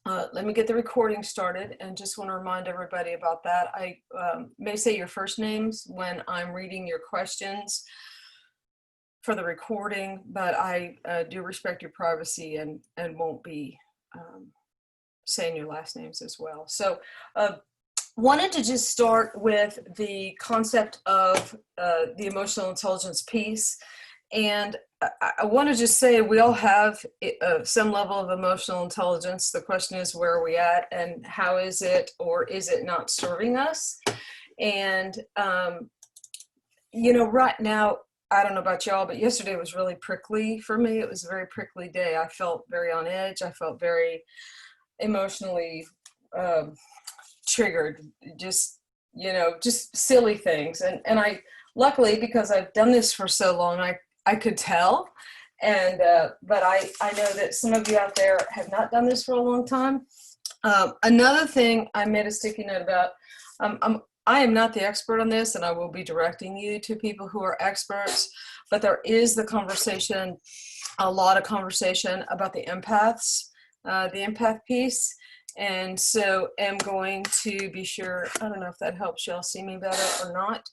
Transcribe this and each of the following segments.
Let me get the recording started, and just want to remind everybody about that. I may say your first names when I'm reading your questions for the recording, but I do respect your privacy and won't be saying your last names as well. So wanted to just start with the concept of the emotional intelligence piece. And I want to just say we all have some level of emotional intelligence. The question is, where are we at, and how is it or is it not serving us? And, right now, I don't know about y'all, but yesterday was really prickly for me. It was a very prickly day. I felt very on edge. I felt very emotionally triggered, just silly things. And I, luckily, because I've done this for so long, I could tell. And but I know that some of you out there have not done this for a long time. Another thing I made a sticky note about, I am not the expert on this, and I will be directing you to people who are experts, but there is a lot of conversation about the empaths, the empath piece. And so I'm going to be sure, I don't know if that helps y'all see me better or not,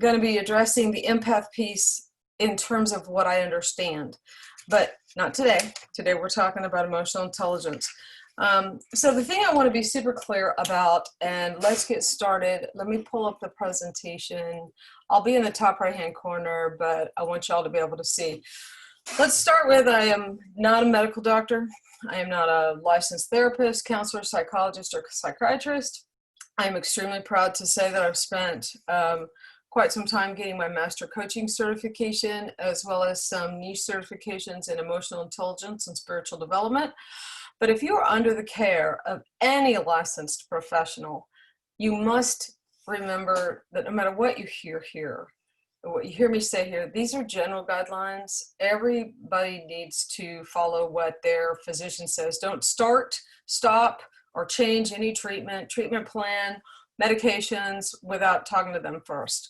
going to be addressing the empath piece in terms of what I understand, but not today. Today we're talking about emotional intelligence. So the thing I want to be super clear about, and let's get started. Let me pull up the presentation. I'll be in the top right hand corner, but I want y'all to be able to see. Let's start with, I am not a medical doctor. I am not a licensed therapist, counselor, psychologist, or psychiatrist. I am extremely proud to say that I've spent quite some time getting my master coaching certification, as well as some niche certifications in emotional intelligence and spiritual development. But if you are under the care of any licensed professional, you must remember that no matter what you hear here, or what you hear me say here, these are general guidelines. Everybody needs to follow what their physician says. Don't start, stop, or change any treatment plan, medications without talking to them first.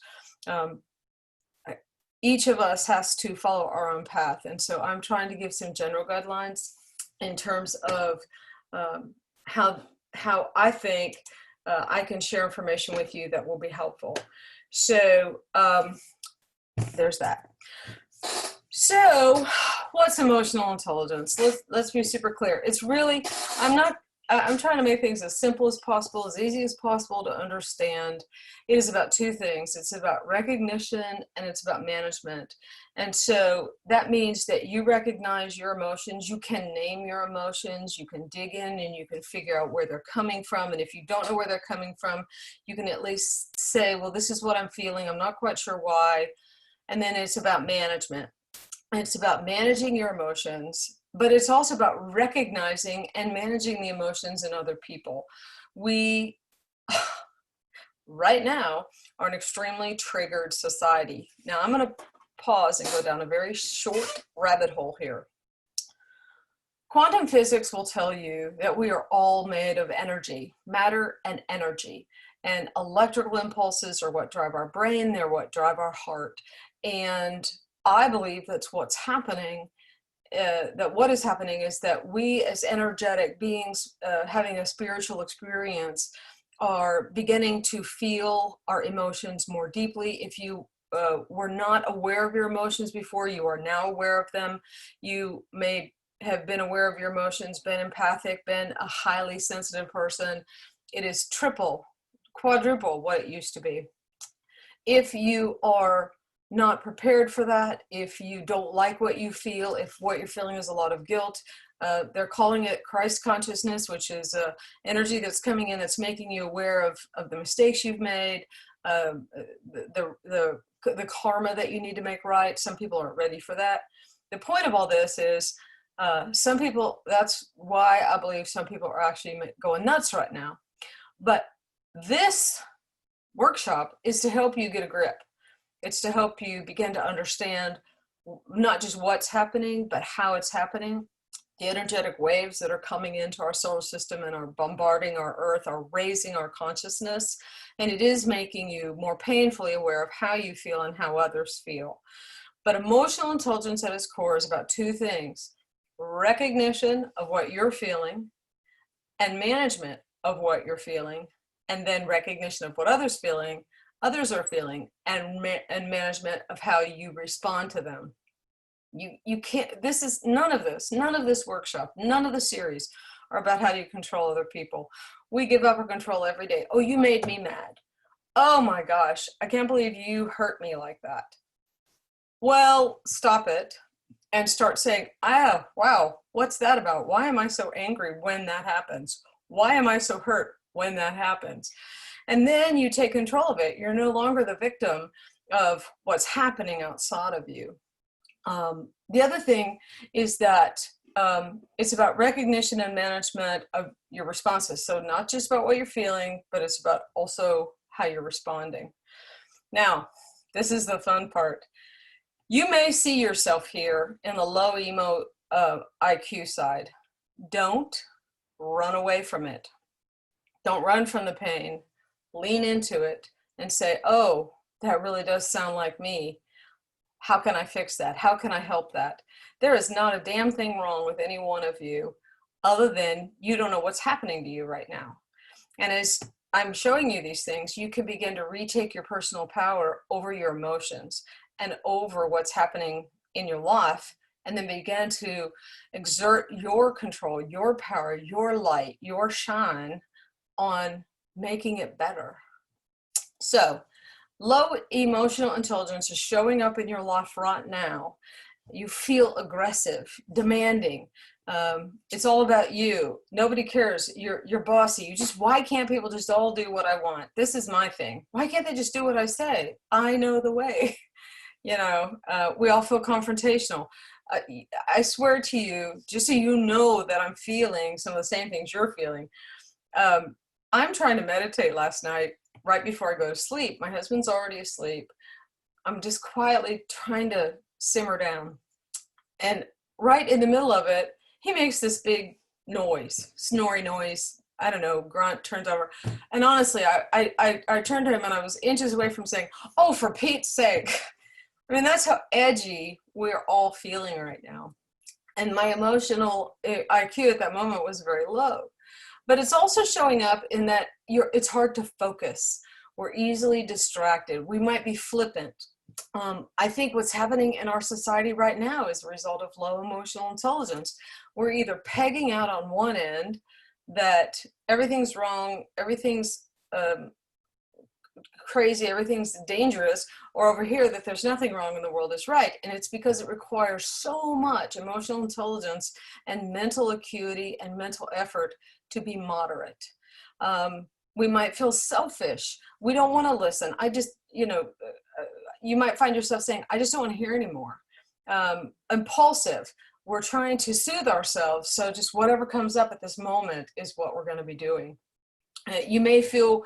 Each of us has to follow our own path. And so I'm trying to give some general guidelines in terms of how I think I can share information with you that will be helpful. So there's that. So what's emotional intelligence? Let's be super clear. It's really, I'm trying to make things as simple as possible, as easy as possible to understand. It is about two things. It's about recognition and it's about management. And so that means that you recognize your emotions, you can name your emotions, you can dig in and you can figure out where they're coming from. And if you don't know where they're coming from, you can at least say, well, this is what I'm feeling. I'm not quite sure why. And then it's about management. It's about managing your emotions, but it's also about recognizing and managing the emotions in other people. We, right now, are an extremely triggered society. Now, I'm going to pause and go down a very short rabbit hole here. Quantum physics will tell you that we are all made of energy, matter and energy. And electrical impulses are what drive our brain, they're what drive our heart. And I believe that's what's happening. What is happening is that we as energetic beings having a spiritual experience are beginning to feel our emotions more deeply. If you were not aware of your emotions before, you are now aware of them. You may have been aware of your emotions, been empathic, been a highly sensitive person. It is triple, quadruple what it used to be. If you are not prepared for that, if you don't like what you feel, if what you're feeling is a lot of guilt, they're calling it Christ consciousness, which is energy that's coming in that's making you aware of the mistakes you've made, the karma that you need to make right. Some people aren't ready for that. The point of all this is some people, that's why I believe some people are actually going nuts right now. But this workshop is to help you get a grip. It's to help you begin to understand not just what's happening, but how it's happening. The energetic waves that are coming into our solar system and are bombarding our earth are raising our consciousness. And it is making you more painfully aware of how you feel and how others feel. But emotional intelligence at its core is about two things: recognition of what you're feeling and management of what you're feeling, and then recognition of what others are feeling, and management of how you respond to them. You can't, this is none of this workshop, none of the series are about how do you control other people. We give up our control every day. Oh, you made me mad. Oh my gosh, I can't believe you hurt me like that. Well, stop it and start saying, ah, wow, what's that about? Why am I so angry when that happens? Why am I so hurt when that happens? And then you take control of it. You're no longer the victim of what's happening outside of you. The other thing is that it's about recognition and management of your responses. So not just about what you're feeling, but it's about also how you're responding. Now, this is the fun part. You may see yourself here in the low emo IQ side. Don't run away from it. Don't run from the pain. Lean into it and say, oh, that really does sound like me. How can I fix that? How can I help that? There is not a damn thing wrong with any one of you other than you don't know what's happening to you right now. And as I'm showing you these things, you can begin to retake your personal power over your emotions and over what's happening in your life, and then begin to exert your control, your power, your light, your shine on making it better. So, low emotional intelligence is showing up in your life right now. You feel aggressive, demanding. It's all about you. Nobody cares. You're bossy. Why can't people just all do what I want? This is my thing. Why can't they just do what I say? I know the way. We all feel confrontational. I swear to you, just so you know that I'm feeling some of the same things you're feeling. I'm trying to meditate last night right before I go to sleep. My husband's already asleep. I'm just quietly trying to simmer down. And right in the middle of it, he makes this big noise, snory noise. I don't know, grunt, turns over. And honestly, I turned to him and I was inches away from saying, oh, for Pete's sake. I mean, that's how edgy we're all feeling right now. And my emotional IQ at that moment was very low. But it's also showing up in that it's hard to focus. We're easily distracted. We might be flippant. I think what's happening in our society right now is a result of low emotional intelligence. We're either pegging out on one end that everything's wrong, everything's crazy, everything's dangerous, or over here that there's nothing wrong and the world is right. And it's because it requires so much emotional intelligence and mental acuity and mental effort to be moderate. We might feel selfish. We don't want to listen. You might find yourself saying, I just don't want to hear anymore. Impulsive. We're trying to soothe ourselves. So just whatever comes up at this moment is what we're going to be doing. You may feel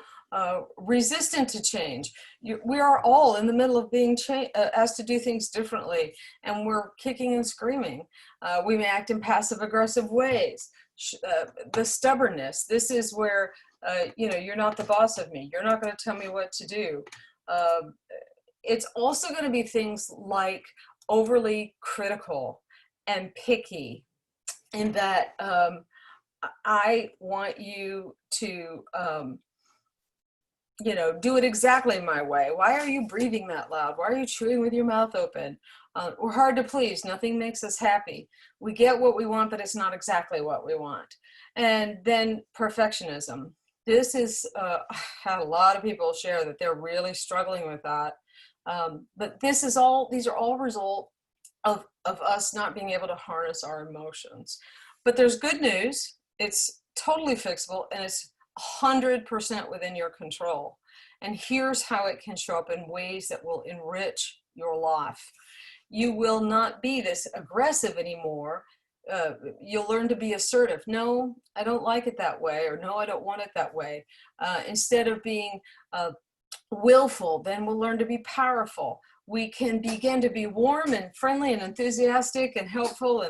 resistant to change. We are all in the middle of being asked to do things differently, and we're kicking and screaming. We may act in passive aggressive ways. The stubbornness. This is where you're not the boss of me. You're not going to tell me what to do. It's also going to be things like overly critical and picky, in that I want you to do it exactly my way. Why are you breathing that loud? Why are you chewing with your mouth open? We're hard to please. Nothing makes us happy. We get what we want, but it's not exactly what we want. And then perfectionism. This is, had a lot of people share that they're really struggling with that. But these are all result of us not being able to harness our emotions. But there's good news. It's totally fixable, and it's 100% within your control. And here's how it can show up in ways that will enrich your life. You will not be this aggressive anymore. You'll learn to be assertive. No, I don't like it that way, or no, I don't want it that way. Instead of being willful, then we'll learn to be powerful. We can begin to be warm and friendly and enthusiastic and helpful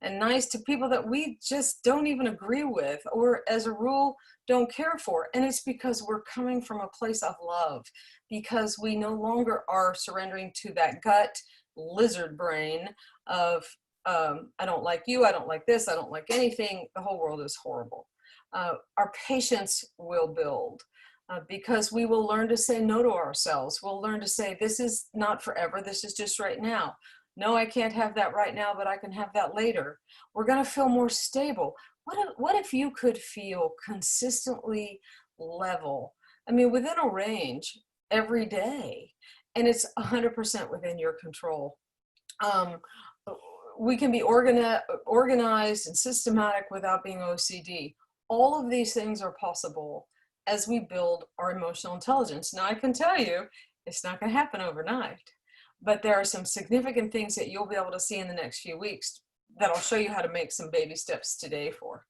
and nice to people that we just don't even agree with, or as a rule don't care for. And it's because we're coming from a place of love, because we no longer are surrendering to that gut lizard brain of I don't like you, I don't like this, I don't like anything, the whole world is horrible. Our patience will build. Because we will learn to say no to ourselves. We'll learn to say, this is not forever, this is just right now. No, I can't have that right now, but I can have that later. We're going to feel more stable. What if you could feel consistently level? I mean, within a range every day, and it's 100% within your control. We can be organized and systematic without being OCD. All of these things are possible as we build our emotional intelligence. Now, I can tell you, it's not going to happen overnight, but there are some significant things that you'll be able to see in the next few weeks that I'll show you how to make some baby steps today for.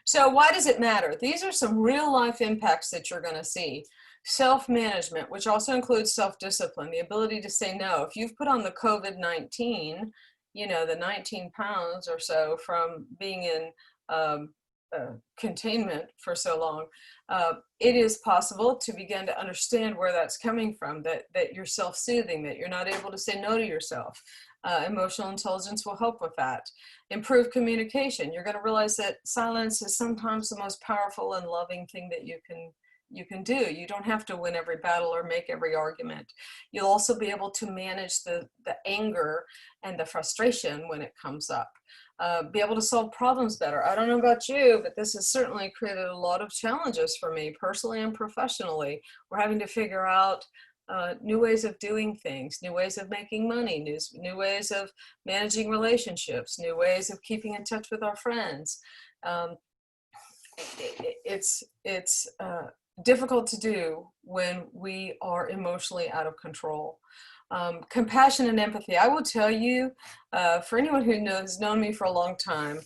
So why does it matter? These are some real life impacts that you're going to see. Self-management, which also includes self-discipline, the ability to say no. If you've put on the COVID-19, you know, the 19 pounds or so from being in containment for so long, it is possible to begin to understand where that's coming from, that you're self-soothing, that you're not able to say no to yourself. Emotional intelligence will help with that. Improve communication. You're going to realize that silence is sometimes the most powerful and loving thing that you can do. You don't have to win every battle or make every argument. You'll also be able to manage the anger and the frustration when it comes up. Be able to solve problems better. I don't know about you, but this has certainly created a lot of challenges for me personally and professionally. We're having to figure out new ways of doing things, new ways of making money, new ways of managing relationships, new ways of keeping in touch with our friends. It's difficult to do when we are emotionally out of control. Compassion and empathy. I will tell you, for anyone who has known me for a long time,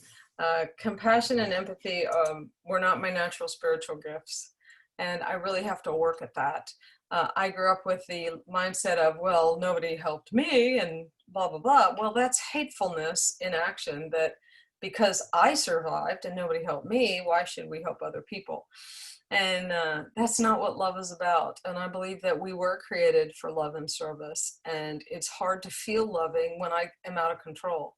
compassion and empathy were not my natural spiritual gifts. And I really have to work at that. I grew up with the mindset of, well, nobody helped me and blah, blah, blah. Well, that's hatefulness in action, that because I survived and nobody helped me, why should we help other people? And that's not what love is about. And I believe that we were created for love and service. And it's hard to feel loving when I am out of control.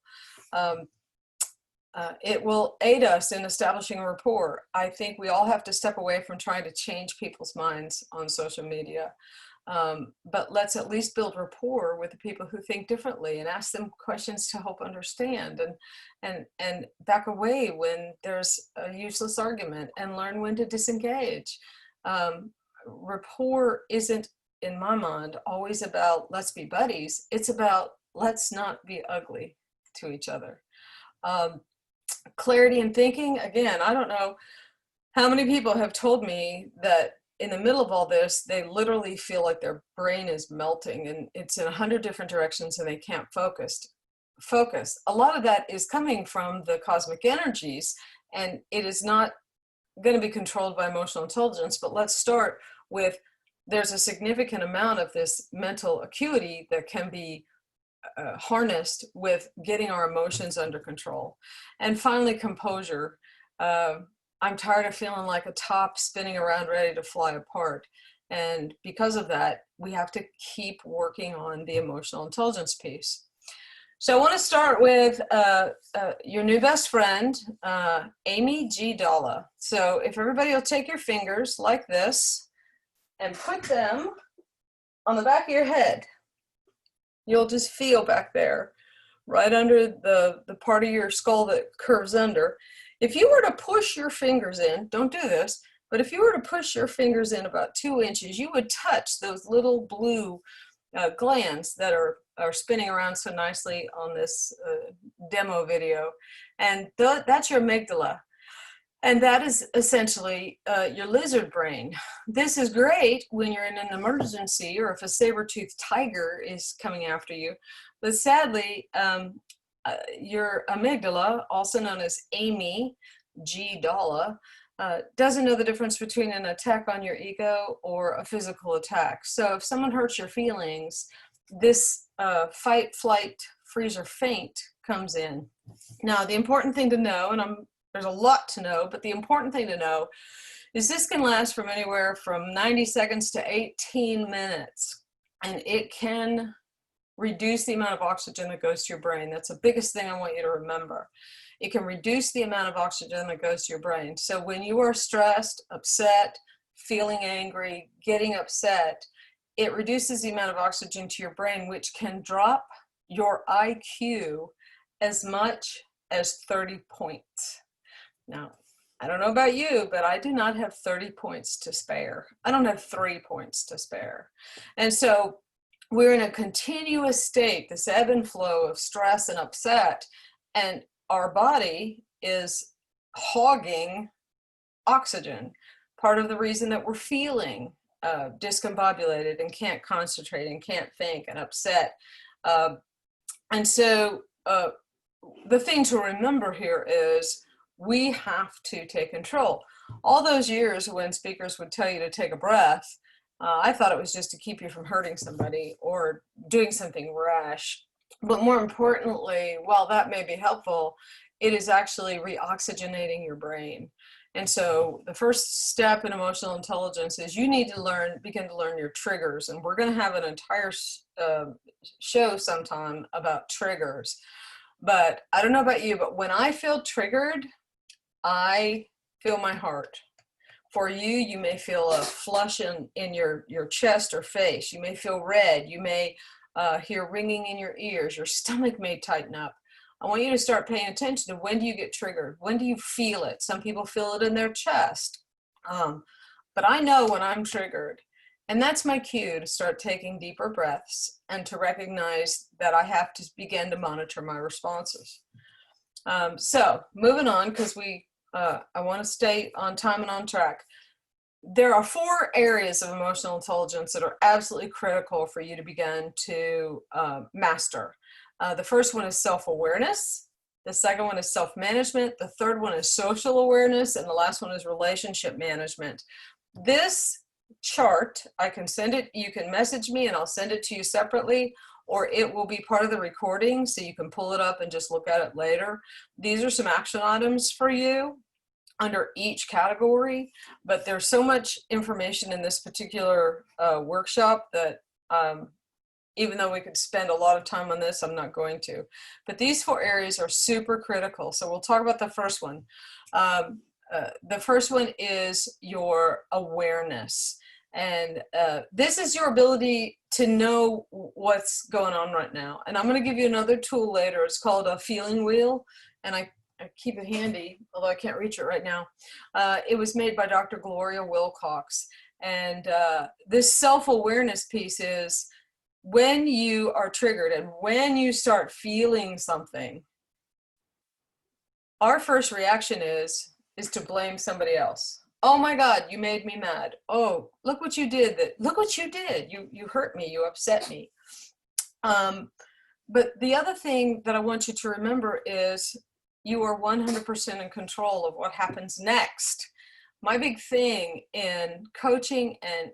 It will aid us in establishing a rapport. I think we all have to step away from trying to change people's minds on social media. But let's at least build rapport with the people who think differently and ask them questions to help understand, and back away when there's a useless argument, and learn when to disengage. Rapport isn't, in my mind, always about let's be buddies. It's about let's not be ugly to each other. Clarity in thinking. Again, I don't know how many people have told me that in the middle of all this, they literally feel like their brain is melting and it's in 100 different directions and they can't focus. A lot of that is coming from the cosmic energies, and it is not going to be controlled by emotional intelligence. But let's start with, there's a significant amount of this mental acuity that can be harnessed with getting our emotions under control. And finally, composure. I'm tired of feeling like a top spinning around ready to fly apart. And because of that, we have to keep working on the emotional intelligence piece. So I want to start with your new best friend, Amy G. Dalla. So if everybody will take your fingers like this and put them on the back of your head, you'll just feel back there, right under the part of your skull that curves under. If you were to push your fingers in, don't do this, but if you were to push your fingers in about 2 inches, you would touch those little blue glands that are spinning around so nicely on this demo video. And that's your amygdala. And that is essentially your lizard brain. This is great when you're in an emergency or if a saber-toothed tiger is coming after you. But sadly, your amygdala, also known as Amy G. Dalla, doesn't know the difference between an attack on your ego or a physical attack. So if someone hurts your feelings, this fight, flight, freeze, or faint comes in. Now, the important thing to know, and there's a lot to know, but the important thing to know is this can last from anywhere from 90 seconds to 18 minutes, and it can reduce the amount of oxygen that goes to your brain. That's the biggest thing I want you to remember. It can reduce the amount of oxygen that goes to your brain. So when you are stressed, upset, feeling angry, getting upset, it reduces the amount of oxygen to your brain, which can drop your IQ as much as 30 points. Now, I don't know about you, but I do not have 30 points to spare. I don't have 3 points to spare. And so we're in a continuous state, this ebb and flow of stress and upset, and our body is hogging oxygen. Part of the reason that we're feeling discombobulated and can't concentrate and can't think and upset. And so the thing to remember here is we have to take control. All those years when speakers would tell you to take a breath, I thought it was just to keep you from hurting somebody or doing something rash. But more importantly, while that may be helpful, it is actually reoxygenating your brain. And so the first step in emotional intelligence is you need to begin to learn your triggers. And we're going to have an entire show sometime about triggers. But I don't know about you, but when I feel triggered, I feel my heart. For you, you may feel a flush in your chest or face. You may feel red. You may hear ringing in your ears. Your stomach may tighten up. I want you to start paying attention to when do you get triggered? When do you feel it? Some people feel it in their chest. But I know when I'm triggered. And that's my cue to start taking deeper breaths and to recognize that I have to begin to monitor my responses. So moving on, because I want to stay on time and on track. There are 4 areas of emotional intelligence that are absolutely critical for you to begin to master. The first one is self-awareness. The second one is self-management. The third one is social awareness. And the last one is relationship management. This chart, I can send it, you can message me and I'll send it to you separately, or it will be part of the recording so you can pull it up and just look at it later. These are some action items for you under each category, but there's so much information in this particular workshop that even though we could spend a lot of time on this, I'm not going to. But these 4 areas are super critical. So we'll talk about the first one. The first one is your awareness. And this is your ability to know what's going on right now. And I'm going to give you another tool later. It's called a feeling wheel. And I keep it handy, although I can't reach it right now. It was made by Dr. Gloria Wilcox. And this self-awareness piece is when you are triggered and when you start feeling something, our first reaction is to blame somebody else. Oh my God, you made me mad. Oh, look what you did. Look what you did. You hurt me. You upset me. But the other thing that I want you to remember is you are 100% in control of what happens next. My big thing in coaching and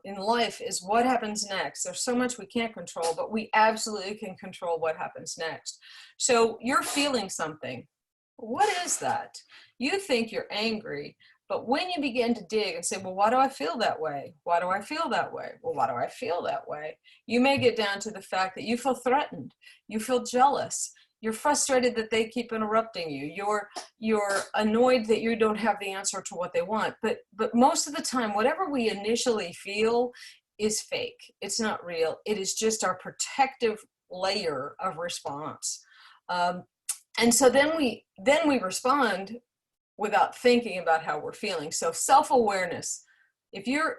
in life is what happens next. There's so much we can't control, but we absolutely can control what happens next. So you're feeling something. What is that? You think you're angry, but when you begin to dig and say, well, why do I feel that way? Why do I feel that way? Well, why do I feel that way? You may get down to the fact that you feel threatened. You feel jealous. You're frustrated that they keep interrupting you. You're annoyed that you don't have the answer to what they want. But most of the time, whatever we initially feel is fake. It's not real. It is just our protective layer of response. And so then we respond without thinking about how we're feeling. So self-awareness. If you're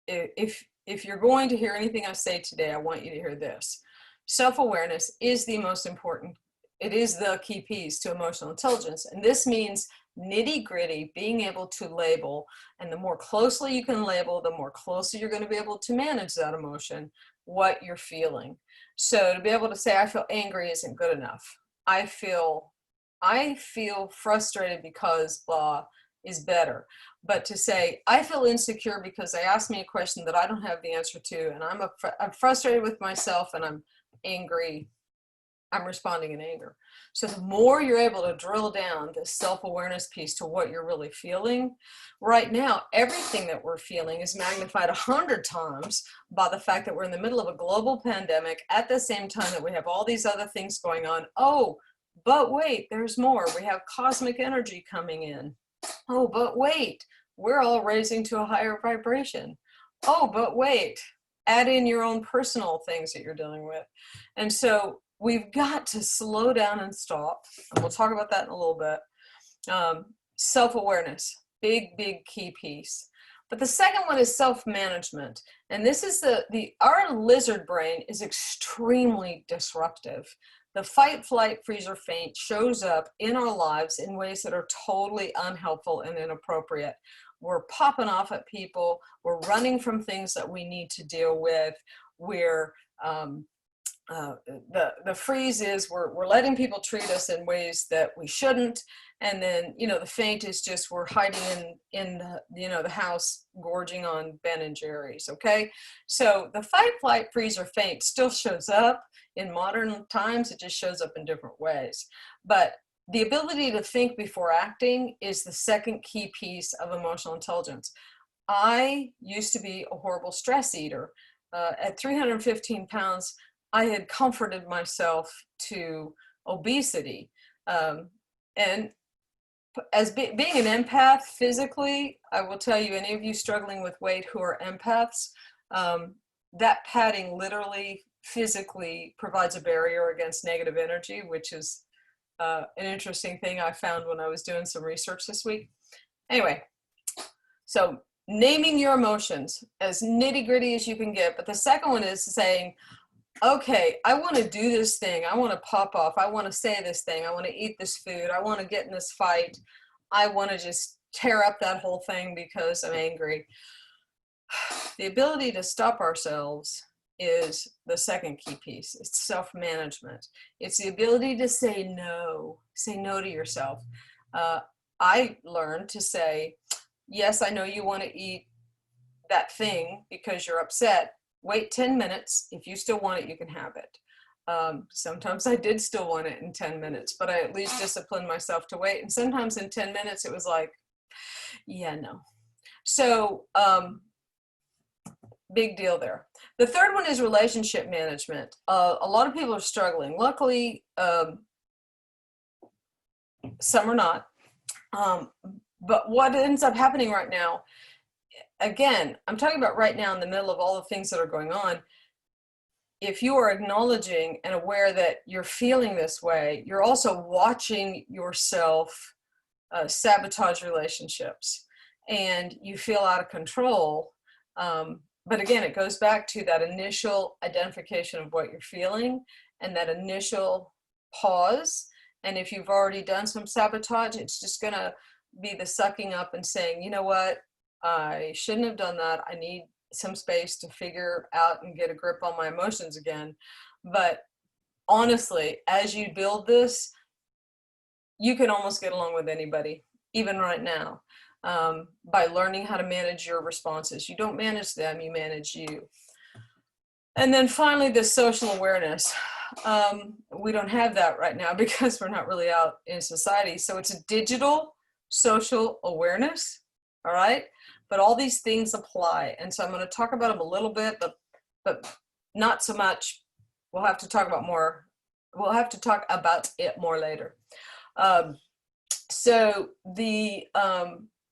going to hear anything I say today, I want you to hear this. Self-awareness is the most important. It is the key piece to emotional intelligence. And this means nitty-gritty, being able to label. And the more closely you can label, the more closely you're going to be able to manage that emotion, what you're feeling. So to be able to say, I feel angry isn't good enough. I feel frustrated because blah is better. But to say, I feel insecure because they asked me a question that I don't have the answer to, and I'm frustrated with myself and I'm angry, I'm responding in anger. So the more you're able to drill down this self-awareness piece to what you're really feeling, right now, everything that we're feeling is magnified 100 times by the fact that we're in the middle of a global pandemic at the same time that we have all these other things going on. Oh, But wait, there's more. We have cosmic energy coming in. Oh, but wait, we're all raising to a higher vibration. Oh, but wait, add in your own personal things that you're dealing with. And so we've got to slow down and stop. And we'll talk about that in a little bit. Self-awareness, big key piece. But the second one is self-management. And this is our lizard brain is extremely disruptive. The fight, flight, freeze, or faint shows up in our lives in ways that are totally unhelpful and inappropriate. We're popping off at people. We're running from things that we need to deal with. We're the freeze is we're letting people treat us in ways that we shouldn't, and then the faint is just we're hiding in the house gorging on Ben and Jerry's. Okay, so the fight, flight, freeze, or faint still shows up in modern times. It just shows up in different ways, but the ability to think before acting is the second key piece of emotional intelligence. I used to be a horrible stress eater. At 315 pounds, I had comforted myself to obesity. And as being an empath physically, I will tell you, any of you struggling with weight who are empaths, that padding literally physically provides a barrier against negative energy, which is an interesting thing I found when I was doing some research this week. Anyway, so naming your emotions, as nitty gritty as you can get. But the second one is saying, okay, I want to do this thing. I want to pop off. I want to say this thing. I want to eat this food. I want to get in this fight. I want to just tear up that whole thing because I'm angry. The ability to stop ourselves is the second key piece. It's self-management. It's the ability to say no to yourself. I learned to say, yes, I know you want to eat that thing because you're upset. Wait 10 minutes. If you still want it, you can have it. Sometimes I did still want it in 10 minutes, but I at least disciplined myself to wait. And sometimes in 10 minutes, it was like, yeah, no. So big deal there. The third one is relationship management. A lot of people are struggling. Luckily, some are not. But what ends up happening right now, again, I'm talking about right now in the middle of all the things that are going on. If you are acknowledging and aware that you're feeling this way, you're also watching yourself sabotage relationships, and you feel out of control. But again, it goes back to that initial identification of what you're feeling and that initial pause. And if you've already done some sabotage, it's just going to be the sucking up and saying, you know what, I shouldn't have done that. I need some space to figure out and get a grip on my emotions again. But honestly, as you build this, you can almost get along with anybody, even right now, by learning how to manage your responses. You don't manage them, you manage you. And then finally, the social awareness. We don't have that right now because we're not really out in society. So it's a digital social awareness, all right? But all these things apply. And so I'm going to talk about them a little bit, but not so much. We'll have to talk about more. We'll have to talk about it more later. So the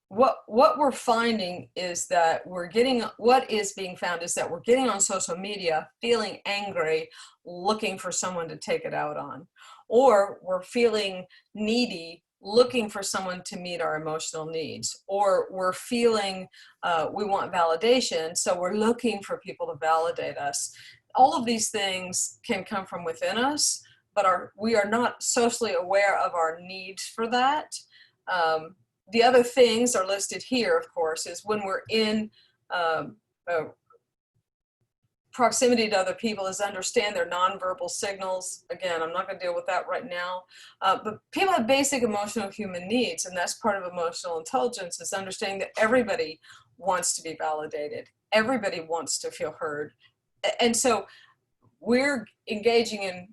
what we're finding is that what is being found is that we're getting on social media, feeling angry, looking for someone to take it out on, or we're feeling needy, looking for someone to meet our emotional needs, or we're feeling we want validation, so we're looking for people to validate us. All of these things can come from within us, but we are not socially aware of our needs for that. The other things are listed here, of course, is when we're in proximity to other people, is understand their nonverbal signals. Again, I'm not going to deal with that right now. But people have basic emotional human needs, and that's part of emotional intelligence, is understanding that everybody wants to be validated. Everybody wants to feel heard. And so we're engaging in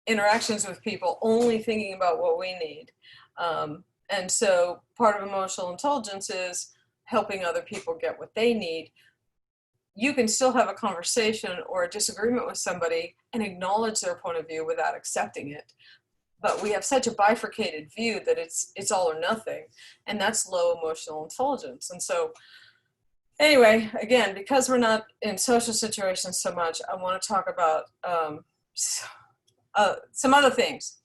interactions with people only thinking about what we need. And so part of emotional intelligence is helping other people get what they need. You can still have a conversation or a disagreement with somebody and acknowledge their point of view without accepting it. but we have such a bifurcated view that it's all or nothing, and that's low emotional intelligence. And so anyway, again, because we're not in social situations so much, I want to talk about some other things.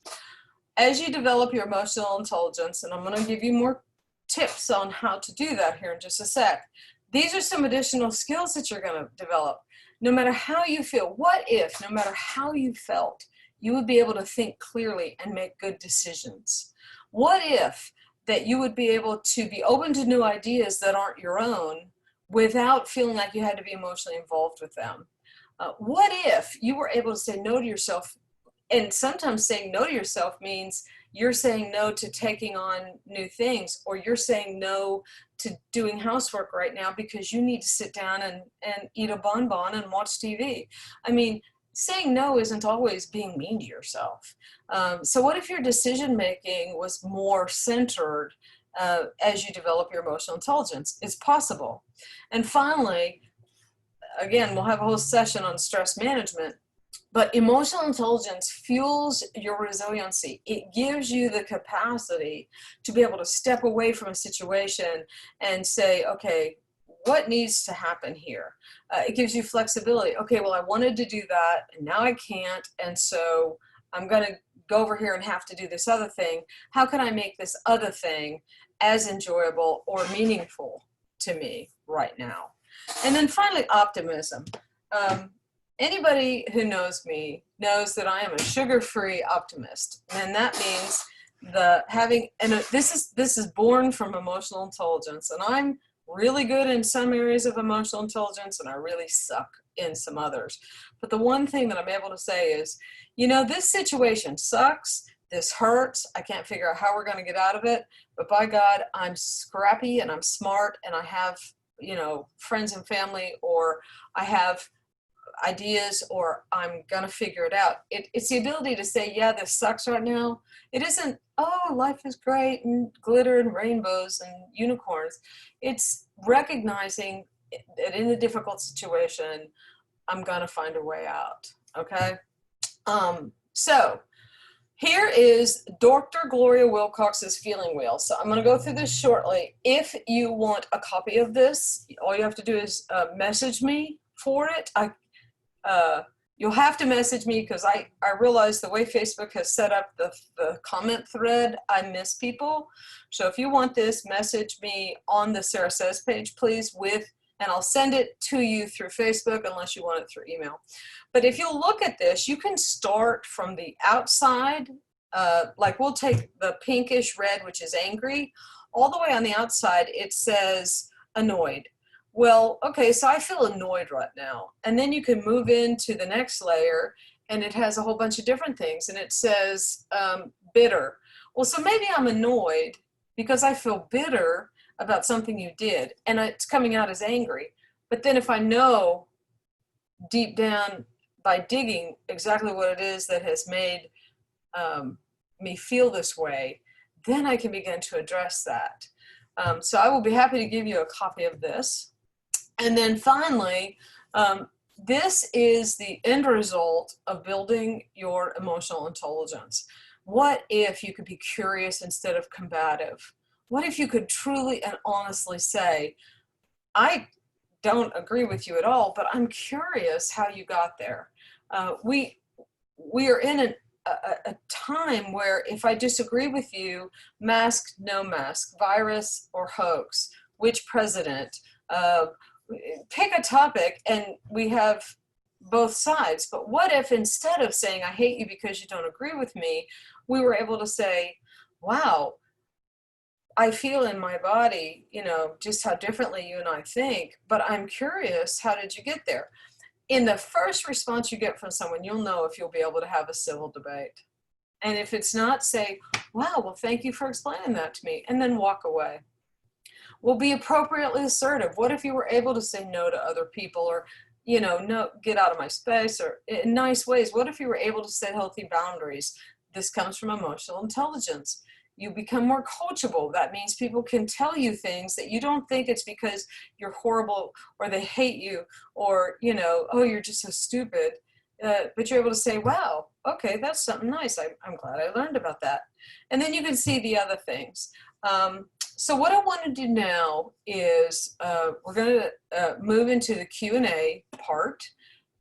As you develop your emotional intelligence, and I'm going to give you more tips on how to do that here in just a sec, these are some additional skills that you're going to develop. No matter how you feel, what if, no matter how you felt, you would be able to think clearly and make good decisions? What if that you would be able to be open to new ideas that aren't your own without feeling like you had to be emotionally involved with them? What if you were able to say no to yourself? And sometimes saying no to yourself means you're saying no to taking on new things, or you're saying no to doing housework right now because you need to sit down and eat a bonbon and watch TV. I mean, saying no isn't always being mean to yourself. So what if your decision making was more centered as you develop your emotional intelligence? It's possible. And finally, again, we'll have a whole session on stress management, but emotional intelligence fuels your resiliency. It gives you the capacity to be able to step away from a situation and say, okay, what needs to happen here? It gives you flexibility. Okay, well, I wanted to do that, and now I can't, and so I'm going to go over here and have to do this other thing. How can I make this other thing as enjoyable or meaningful to me right now? And then finally, optimism. Anybody who knows me knows that I am a sugar-free optimist, and that means this is born from emotional intelligence, and I'm really good in some areas of emotional intelligence, and I really suck in some others. But the one thing that I'm able to say is, this situation sucks. This hurts. I can't figure out how we're going to get out of it. But by God, I'm scrappy and I'm smart, and I have, friends and family, or I have ideas, or I'm gonna figure it out. It's the ability to say, yeah, this sucks right now. It isn't, oh, life is great and glitter and rainbows and unicorns. It's recognizing that in a difficult situation, I'm gonna find a way out. Okay. So here is Dr. Gloria Wilcox's feeling wheel. So I'm going to go through this shortly. If you want a copy of this, all you have to do is message me for it. You'll have to message me because I realize the way Facebook has set up the comment thread, I miss people. So if you want this, message me on the Sarah Says page, please, and I'll send it to you through Facebook unless you want it through email. But if you'll look at this, you can start from the outside, like we'll take the pinkish red, which is angry, all the way on the outside, it says annoyed. Well, okay, so I feel annoyed right now. And then you can move into the next layer, and it has a whole bunch of different things, and it says bitter. Well, so maybe I'm annoyed because I feel bitter about something you did, and it's coming out as angry. But then if I know deep down by digging exactly what it is that has made me feel this way, then I can begin to address that. So I will be happy to give you a copy of this. And then finally, this is the end result of building your emotional intelligence. What if you could be curious instead of combative? What if you could truly and honestly say, I don't agree with you at all, but I'm curious how you got there. We are in a time where if I disagree with you, mask, no mask, virus or hoax, which president, pick a topic, and we have both sides. But what if instead of saying, I hate you because you don't agree with me, we were able to say, wow, I feel in my body, just how differently you and I think, but I'm curious, how did you get there? In the first response you get from someone, you'll know if you'll be able to have a civil debate. And if it's not, say, wow, well, thank you for explaining that to me, and then walk away. We'll be appropriately assertive. What if you were able to say no to other people, or, no, get out of my space, or in nice ways? What if you were able to set healthy boundaries? This comes from emotional intelligence. You become more coachable. That means people can tell you things that you don't think it's because you're horrible or they hate you or, oh, you're just so stupid. but you're able to say, wow, okay, that's something nice. I'm glad I learned about that. And then you can see the other things. So what I want to do now is we're going to move into the Q&A part.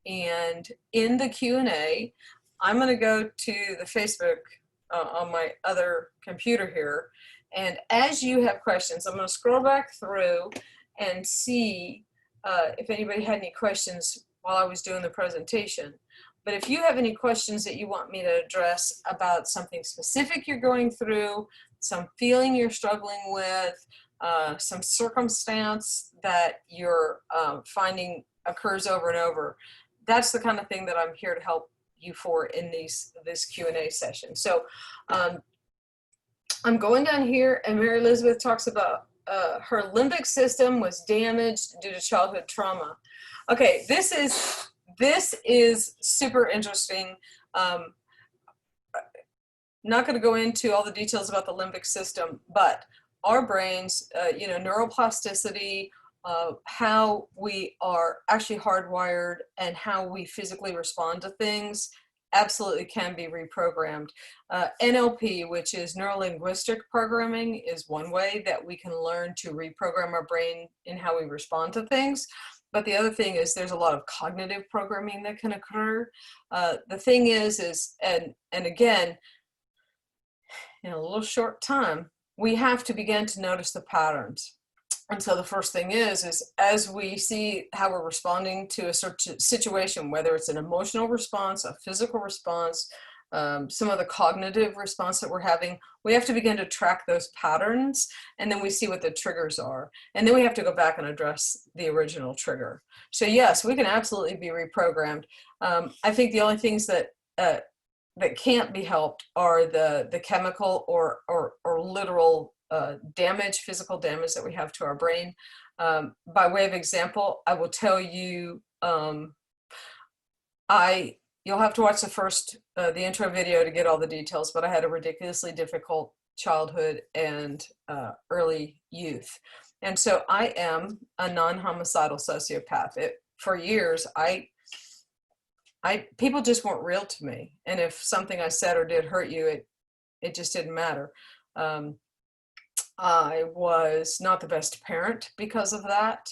And in the Q&A, I'm going to go to the Facebook on my other computer here. And as you have questions, I'm going to scroll back through and see if anybody had any questions while I was doing the presentation. But if you have any questions that you want me to address about something specific you're going through, some feeling you're struggling with, some circumstance that you're finding occurs over and over, that's the kind of thing that I'm here to help you for in this Q&A session. So I'm going down here, and Mary Elizabeth talks about her limbic system was damaged due to childhood trauma. Okay, this is super interesting. Not going to go into all the details about the limbic system, but our brains, neuroplasticity, how we are actually hardwired and how we physically respond to things absolutely can be reprogrammed. NLP, which is neuro-linguistic programming, is one way that we can learn to reprogram our brain in how we respond to things. But the other thing is there's a lot of cognitive programming that can occur. The thing is and again, in a little short time, we have to begin to notice the patterns. And so the first thing is as we see how we're responding to a certain situation, whether it's an emotional response, a physical response, some of the cognitive response that we're having, we have to begin to track those patterns, and then we see what the triggers are. And then we have to go back and address the original trigger. So yes, we can absolutely be reprogrammed. I think the only things that can't be helped are the chemical or literal damage, physical damage that we have to our brain. By way of example, I will tell you, you'll have to watch the intro video to get all the details, but I had a ridiculously difficult childhood and early youth. And so I am a non-homicidal sociopath. For years, people just weren't real to me. And if something I said or did hurt you, it just didn't matter. I was not the best parent because of that.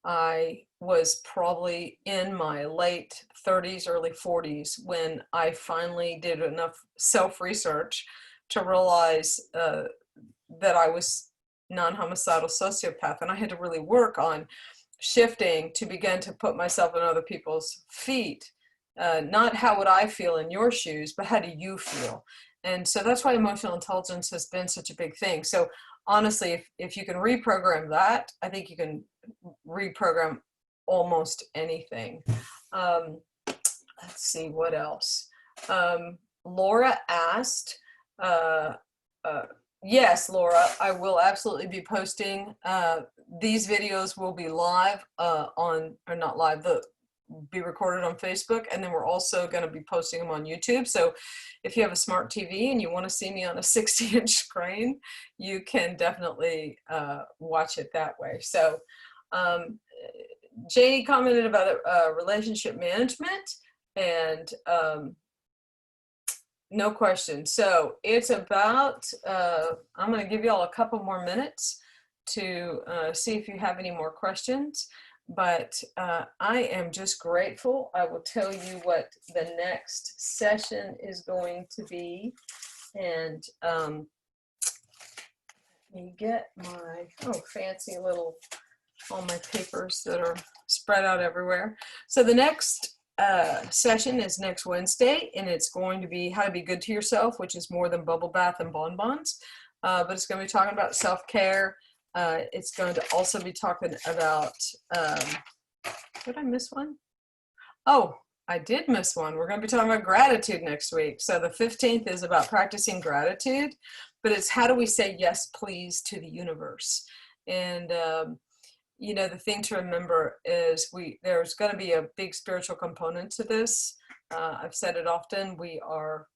I was probably in my late 30s, early 40s when I finally did enough self-research to realize that I was non-homicidal sociopath, and I had to really work on shifting to begin to put myself in other people's feet. Not how would I feel in your shoes, but how do you feel? And so that's why emotional intelligence has been such a big thing. So honestly, if you can reprogram that, I think you can reprogram almost anything. Let's see, what else? Laura asked, yes, Laura, I will absolutely be posting. These videos will be live not live, be recorded on Facebook, and then we're also going to be posting them on YouTube. So if you have a smart TV and you want to see me on a 60-inch screen, you can definitely watch it that way. So Janie commented about relationship management, and no question. So it's about, I'm going to give you all a couple more minutes to see if you have any more questions. But I am just grateful. I will tell you what the next session is going to be. And let me get my, fancy little, all my papers that are spread out everywhere. So the next session is next Wednesday, and it's going to be how to be good to yourself, which is more than bubble bath and bonbons. But it's going to be talking about self-care. It's going to also be talking about, did I miss one? Oh, I did miss one. We're going to be talking about gratitude next week. So the 15th is about practicing gratitude, but it's how do we say yes, please to the universe. And, the thing to remember is there's going to be a big spiritual component to this. I've said it often, we are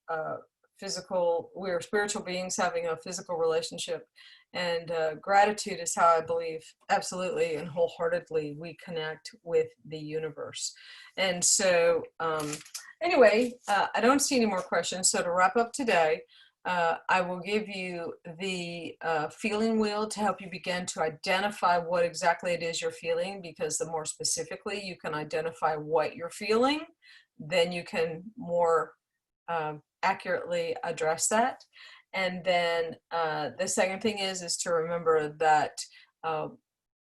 we're spiritual beings having a physical relationship. And gratitude is how I believe absolutely and wholeheartedly we connect with the universe. And so anyway, I don't see any more questions. So to wrap up today, I will give you the feeling wheel to help you begin to identify what exactly it is you're feeling, because the more specifically you can identify what you're feeling, then you can more accurately address that. And then the second thing is to remember that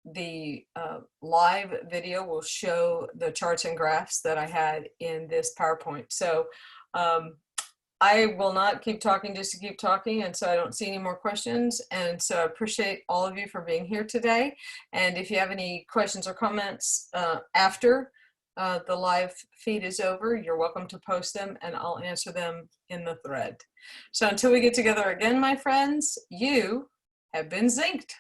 the live video will show the charts and graphs that I had in this PowerPoint. So I will not keep talking just to keep talking, and so I don't see any more questions. And so I appreciate all of you for being here today. And if you have any questions or comments after the live feed is over, you're welcome to post them and I'll answer them in the thread. So until we get together again, my friends, you have been zinced.